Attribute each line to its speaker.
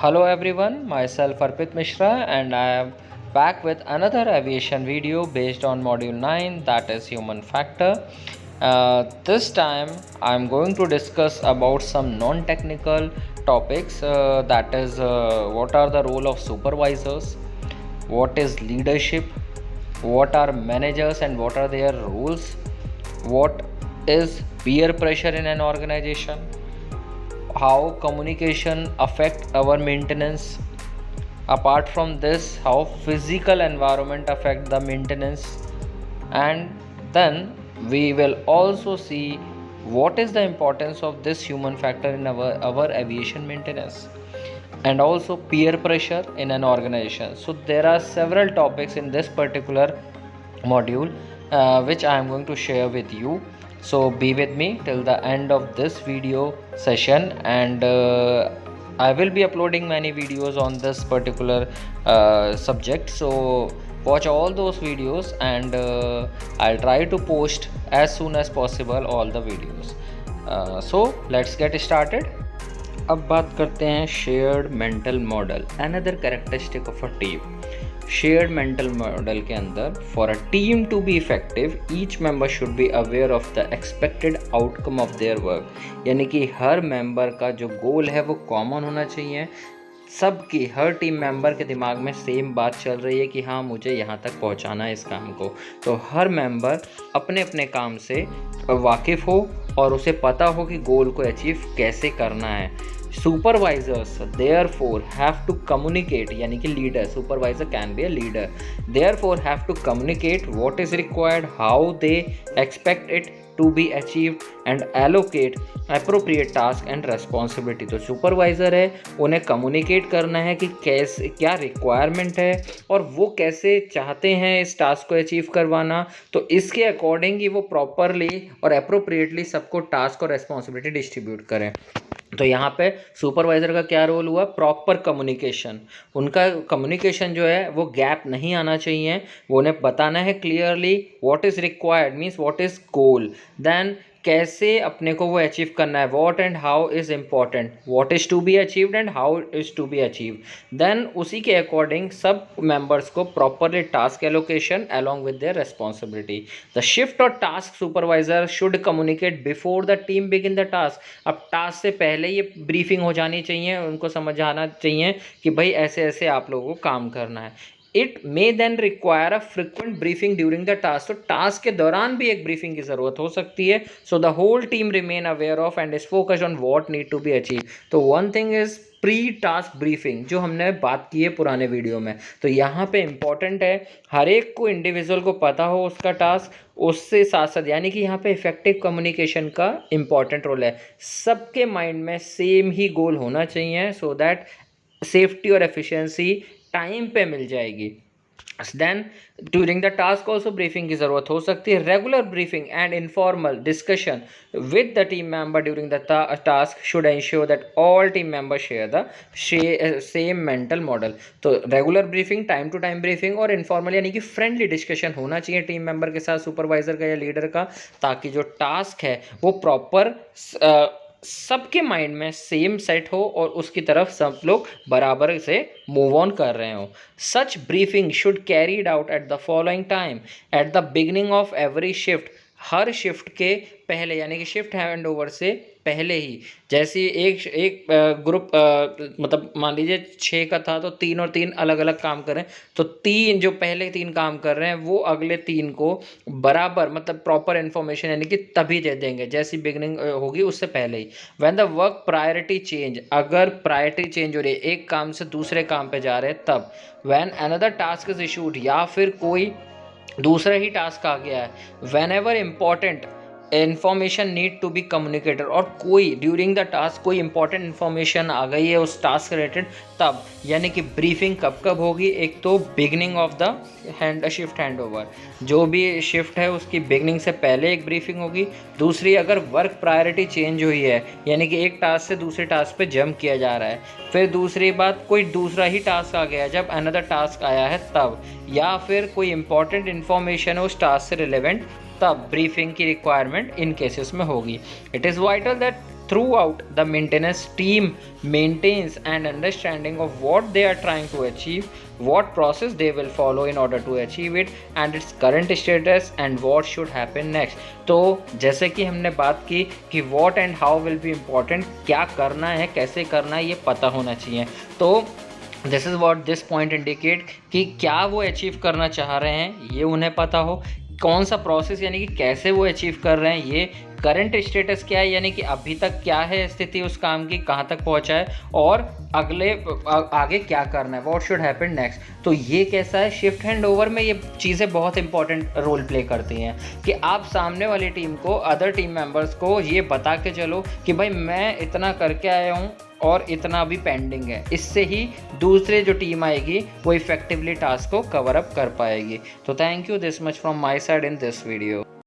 Speaker 1: Hello everyone, myself Arpit Mishra and I am back with another aviation video based on module 9, that is human factor. This time I am going to discuss about some non-technical topics, that is what are the role of supervisors, what is leadership, what are managers and what are their roles, what is peer pressure in an organization, how communication affect our maintenance. Apart from this, how physical environment affect the maintenance, and then we will also see what is the importance of this human factor in our aviation maintenance, and also peer pressure in an organization. So there are several topics in this particular module which I am going to share with you. So be with me till the end of this video session, and I will be uploading many videos on this particular subject. So watch all those videos, and I'll try to post as soon as possible all the videos. So let's get started. अब बात करते हैं shared mental model, another characteristic of a team. Shared mental model के अंदर for a team to be effective each member should be aware of the expected outcome of their work. यानी कि हर member का जो गोल है वो कॉमन होना चाहिए. सबकी हर टीम मेंबर के दिमाग में सेम बात चल रही है कि हाँ मुझे यहाँ तक पहुँचाना है इस काम को. तो हर मेंबर अपने अपने काम से वाकिफ़ हो और उसे पता हो कि गोल को अचीव कैसे करना है. Supervisors therefore have to communicate, यानी कि leader, supervisor can be a leader, therefore have to communicate what is required, how they expect it to be achieved and allocate appropriate task and responsibility. तो supervisor है, उन्हें communicate करना है कि कैसे क्या रिक्वायरमेंट है और वो कैसे चाहते हैं इस टास्क को अचीव करवाना. तो इसके अकॉर्डिंग ही वो प्रॉपरली और अप्रोप्रिएटली सबको टास्क और रेस्पॉन्सिबिलिटी डिस्ट्रीब्यूट करें. तो यहाँ पे सुपरवाइज़र का क्या रोल हुआ, प्रॉपर कम्युनिकेशन. उनका कम्युनिकेशन जो है वो गैप नहीं आना चाहिए. वो उन्हें बताना है clearly what is required, means what is goal, then कैसे अपने को वो अचीव करना है, what and how is important, what is to be achieved and how is to be achieve. Then उसी के अकॉर्डिंग सब मेंबर्स को properly task allocation along with their responsibility. The shift और task supervisor should communicate before the team begin the task. अब task से पहले ये briefing हो जानी चाहिए, उनको समझ आना चाहिए कि भाई ऐसे ऐसे आप लोगों को काम करना है. It may then require a frequent briefing during the task. तो टास्क के दौरान भी एक ब्रीफिंग की ज़रूरत हो सकती है. So the whole team remain aware of and is focused on what need to be achieve. तो one thing is pre task briefing, जो हमने बात की है पुराने वीडियो में. तो यहाँ पे इम्पॉर्टेंट है हर एक को इंडिविजुअल को पता हो उसका टास्क. उससे साथ साथ यानी कि यहाँ पे इफेक्टिव कम्युनिकेशन का इम्पॉर्टेंट रोल है. सबके माइंड में सेम ही गोल होना चाहिए सो दैट सेफ्टी और एफिशिएंसी टाइम पे मिल जाएगी. Then during the task also briefing की ज़रूरत हो सकती है. Regular briefing and informal discussion with the team member during the task should ensure that all team member share the same mental model. तो regular briefing, time to time briefing और informal यानी कि friendly discussion होना चाहिए team member के साथ, supervisor का या लीडर का, ताकि जो टास्क है वो प्रॉपर सबके माइंड में सेम सेट हो और उसकी तरफ सब लोग बराबर से मूव ऑन कर रहे हो. Such briefing should carried out at the following time at the beginning of every shift. हर शिफ्ट के पहले, यानी कि शिफ्ट हैंड ओवर से पहले ही. जैसे एक ग्रुप मतलब मान लीजिए 6 का था तो 3 और 3 अलग अलग काम कर रहे हैं. तो 3 जो पहले 3 काम कर रहे हैं वो अगले 3 को बराबर मतलब प्रॉपर इन्फॉर्मेशन यानी कि तभी दे देंगे जैसी बिगनिंग होगी उससे पहले ही. When the work priority change, अगर प्रायोरिटी चेंज हो रही है, एक काम से दूसरे काम पे जा रहे हैं तब. When another task is issued, या फिर कोई दूसरा ही टास्क आ गया है. Whenever important information need to be communicated, और कोई ड्यूरिंग द टास्क कोई इंपॉर्टेंट इन्फॉर्मेशन आ गई है उस टास्क रिलेटेड तब. यानी कि ब्रीफिंग कब कब होगी, एक तो beginning of the shift hand over, जो भी शिफ्ट है उसकी बिगनिंग से पहले एक ब्रीफिंग होगी. दूसरी, अगर वर्क प्रायोरिटी चेंज हुई है यानी कि एक टास्क से दूसरे टास्क पे जंप किया जा रहा है. फिर दूसरी बात, कोई दूसरा ही टास्क आ गया जब अनदर टास्क आया है तब, या फिर कोई इंपॉर्टेंट इन्फॉर्मेशन है उस टास्क से रिलेवेंट, तब ब्रीफिंग की रिक्वायरमेंट इन केसेस में होगी. It is vital that throughout the maintenance team maintains an understanding of what they are trying to achieve, what process they will follow in order to achieve it, and its current status and what should happen next. तो जैसे कि हमने बात की कि what and how will be important, क्या करना है, कैसे करना है, ये पता होना चाहिए. तो this is what this point indicate कि क्या वो अचीव करना चाह रहे हैं ये उन्हें पता हो, कौन सा प्रोसेस यानी कि कैसे वो अचीव कर रहे हैं, ये करंट स्टेटस क्या है यानी कि अभी तक क्या है स्थिति उस काम की, कहाँ तक पहुँचा है, और आगे क्या करना है, व्हाट शुड हैपन नेक्स्ट. तो ये कैसा है, शिफ्ट हैंड ओवर में ये चीज़ें बहुत इंपॉर्टेंट रोल प्ले करती हैं कि आप सामने वाली टीम को, अदर टीम मेंबर्स को ये बता के चलो कि भाई मैं इतना करके आया हूँ और इतना अभी पेंडिंग है. इससे ही दूसरे जो टीम आएगी वो इफेक्टिवली टास्क को कवर अप कर पाएगी. तो thank you this much from my side in this video.